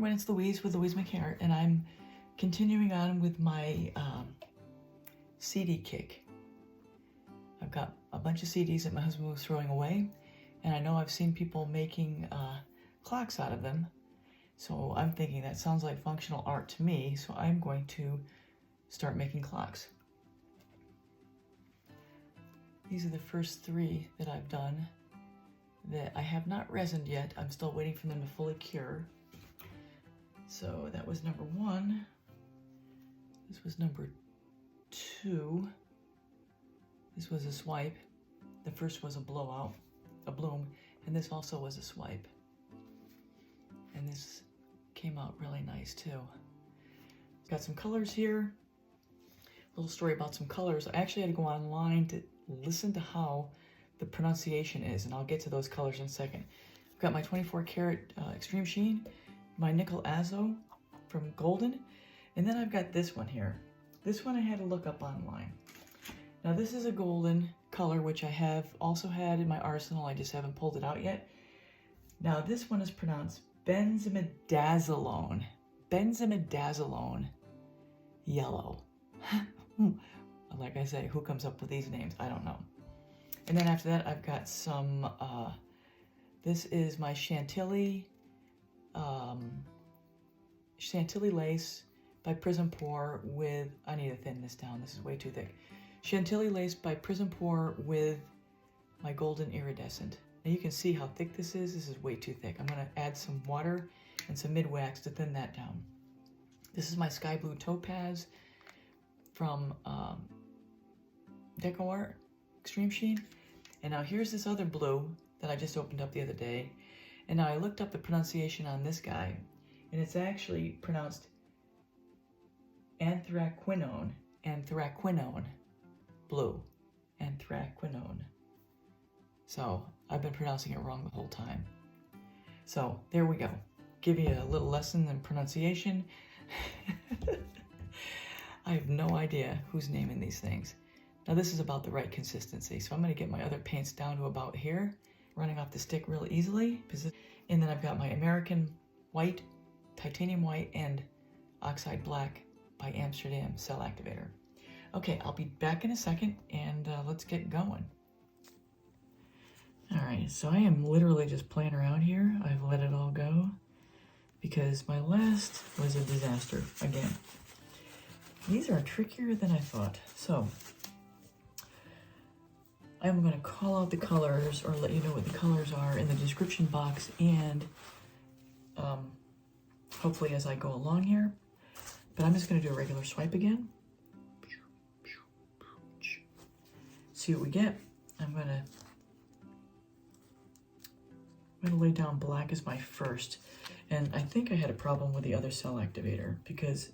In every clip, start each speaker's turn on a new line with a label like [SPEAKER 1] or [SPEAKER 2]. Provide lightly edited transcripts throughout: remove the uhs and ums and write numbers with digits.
[SPEAKER 1] everyone, it's Louise with Louise McCarrot, and I'm continuing on with my CD kick. I've got a bunch of CDs that my husband was throwing away, and I know I've seen people making clocks out of them, so I'm thinking that sounds like functional art to me, so I'm going to start making clocks. These are the first 3 that I've done that I have not resined yet. I'm still waiting for them to fully cure. So that was number 1. This was number 2. This was a swipe. The first was a blowout, a bloom, and this also was a swipe. And this came out really nice too. Got some colors here. A little story about some colors. I actually had to go online to listen to how the pronunciation is, and I'll get to those colors in a second. I've got my 24 karat extreme sheen, my nickel azo from Glidden, and then I've got this one here. This one I had to look up online. Now this is a golden color, which I have also had in my arsenal. I just haven't pulled it out yet. Now this one is pronounced benzimidazolone. Benzimidazolone yellow. Like I say, who comes up with these names? I don't know. And then after that, I've got some, this is my Chantilly lace by Prism Pour with, I need to thin this down, this is way too thick. Chantilly lace by Prism Pour with my golden iridescent. Now you can see how thick this is way too thick. I'm gonna add some water and some Minwax to thin that down. This is my sky blue topaz from Deco Art Extreme Sheen. And now here's this other blue that I just opened up the other day. And now I looked up the pronunciation on this guy, and it's actually pronounced anthraquinone blue. Anthraquinone. So I've been pronouncing it wrong the whole time. So there we go. Give you a little lesson in pronunciation. I have no idea who's naming these things. Now this is about the right consistency, so I'm going to get my other paints down to about here, running off the stick real easily. And then I've got my American White, Titanium White, and Oxide Black by Amsterdam Cell Activator. Okay, I'll be back in a second, and let's get going. Alright, so I am literally just playing around here. I've let it all go, because my last was a disaster again. These are trickier than I thought. So I'm going to call out the colors, or let you know what the colors are in the description box, and hopefully as I go along here. But I'm just going to do a regular swipe again. See what we get. I'm going to lay down black as my first. And I think I had a problem with the other cell activator, because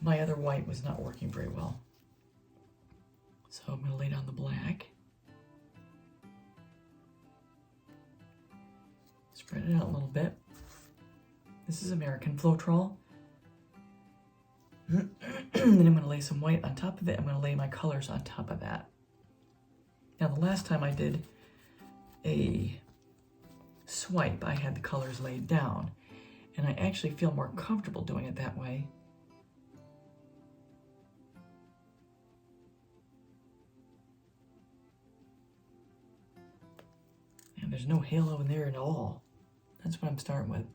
[SPEAKER 1] my other white was not working very well. So I'm going to lay down the black. Spread it out a little bit. This is American Floetrol. Then I'm going to lay some white on top of it. I'm going to lay my colors on top of that. Now the last time I did a swipe, I had the colors laid down. And I actually feel more comfortable doing it that way. And there's no halo in there at all. That's what I'm starting with.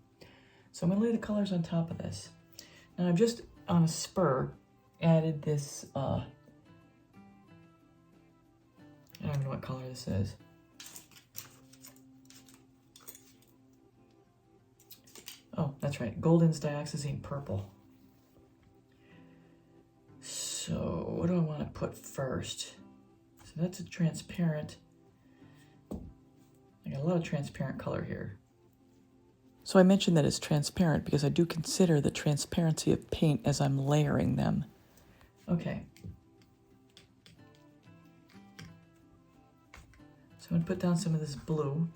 [SPEAKER 1] So I'm going to lay the colors on top of this. Now I've just, on a spur, added this, I don't even know what color this is. Oh, that's right, Golden's Dioxazine Purple. So what do I want to put first? So that's a transparent. I got a lot of transparent color here. So I mentioned that it's transparent because I do consider the transparency of paint as I'm layering them. Okay. So I'm going to put down some of this blue.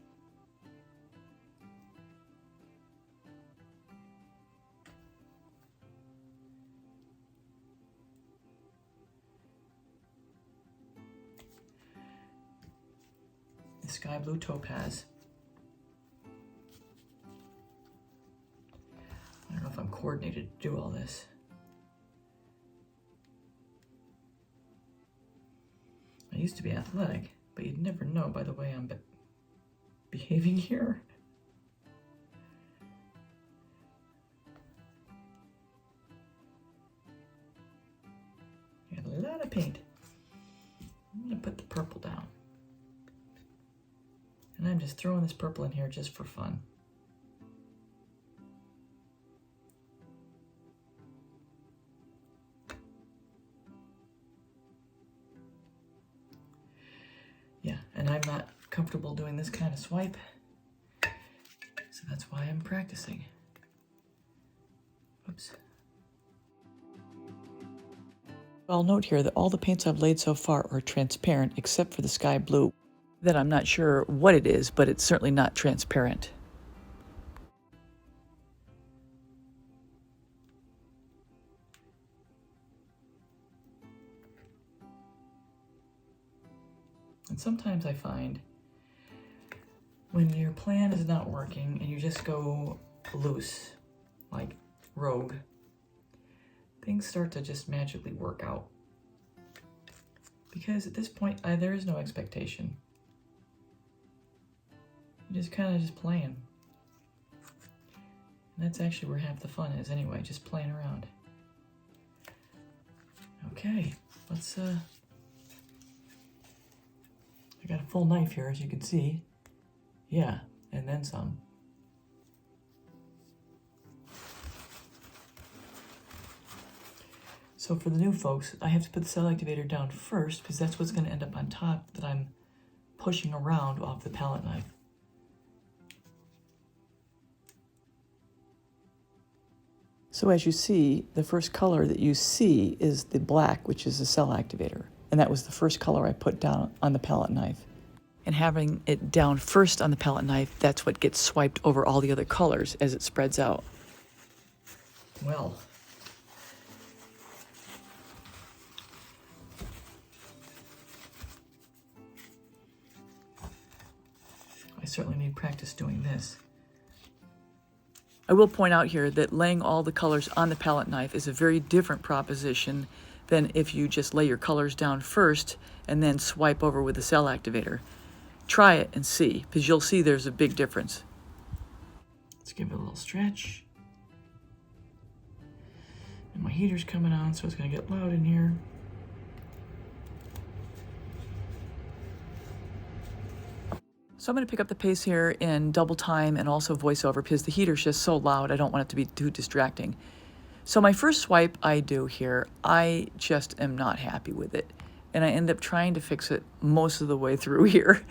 [SPEAKER 1] The sky blue topaz. coordinated to do all this. I used to be athletic, but you'd never know by the way I'm behaving here. Got a lot of paint. I'm gonna put the purple down. And I'm just throwing this purple in here just for fun. Yeah, and I'm not comfortable doing this kind of swipe, so that's why I'm practicing. Oops. I'll note here that all the paints I've laid so far are transparent except for the sky blue. That I'm not sure what it is, but it's certainly not transparent. And sometimes I find when your plan is not working and you just go loose, like rogue, things start to just magically work out. Because at this point, there is no expectation. You're just kind of just playing. And that's actually where half the fun is anyway, just playing around. Okay, let's, I got a full knife here, as you can see. Yeah, and then some. So for the new folks, I have to put the cell activator down first because that's what's going to end up on top that I'm pushing around off the palette knife. So as you see, the first color that you see is the black, which is the cell activator. And that was the first color I put down on the palette knife. And having it down first on the palette knife, that's what gets swiped over all the other colors as it spreads out. Well, I certainly need practice doing this. I will point out here that laying all the colors on the palette knife is a very different proposition than if you just lay your colors down first and then swipe over with the cell activator. Try it and see, because you'll see there's a big difference. Let's give it a little stretch. And my heater's coming on, so it's going to get loud in here. So I'm going to pick up the pace here in double time and also voiceover because the heater's just so loud, I don't want it to be too distracting. So my first swipe I do here, I just am not happy with it. And I end up trying to fix it most of the way through here.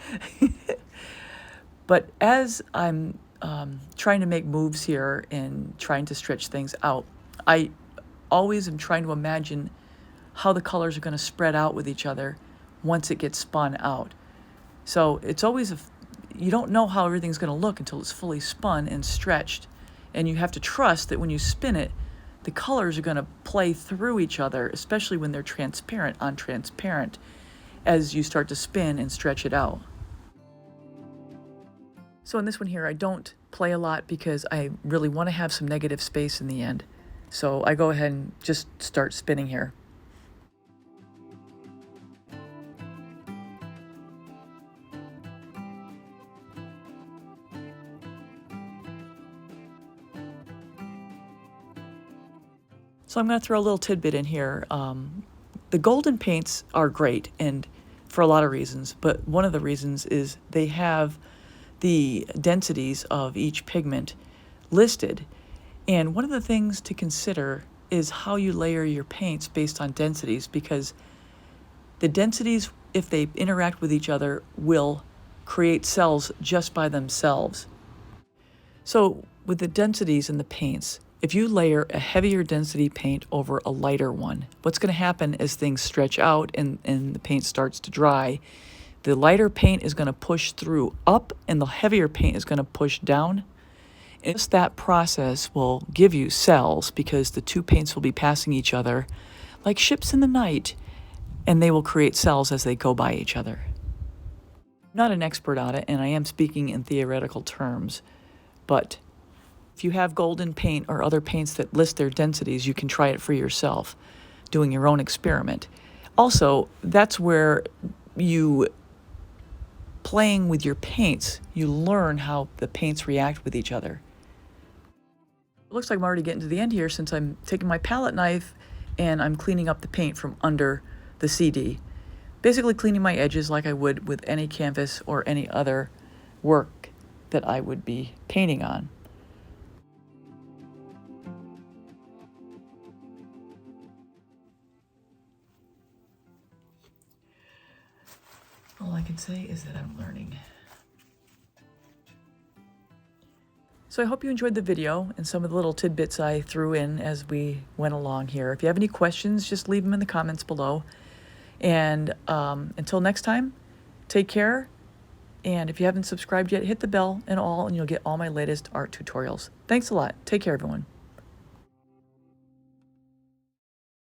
[SPEAKER 1] But as I'm trying to make moves here and trying to stretch things out, I always am trying to imagine how the colors are going to spread out with each other once it gets spun out. So it's always you don't know how everything's going to look until it's fully spun and stretched. And you have to trust that when you spin it, the colors are going to play through each other, especially when they're transparent on transparent, as you start to spin and stretch it out. So in this one here, I don't play a lot because I really want to have some negative space in the end. So I go ahead and just start spinning here. So I'm going to throw a little tidbit in here. The golden paints are great, and for a lot of reasons, but one of the reasons is they have the densities of each pigment listed. And one of the things to consider is how you layer your paints based on densities, because the densities, if they interact with each other, will create cells just by themselves. So with the densities in the paints, if you layer a heavier density paint over a lighter one, what's going to happen as things stretch out and the paint starts to dry, the lighter paint is going to push through up and the heavier paint is going to push down. And just that process will give you cells because the two paints will be passing each other like ships in the night, and they will create cells as they go by each other. I'm not an expert on it, and I am speaking in theoretical terms, but If you have golden paint or other paints that list their densities, you can try it for yourself, doing your own experiment. Also, that's where you, playing with your paints, you learn how the paints react with each other. It looks like I'm already getting to the end here since I'm taking my palette knife and I'm cleaning up the paint from under the CD. Basically cleaning my edges like I would with any canvas or any other work that I would be painting on. All I can say is that I'm learning. So I hope you enjoyed the video and some of the little tidbits I threw in as we went along here. If you have any questions, just leave them in the comments below. And until next time, take care. And if you haven't subscribed yet, hit the bell and all, and you'll get all my latest art tutorials. Thanks a lot. Take care, everyone.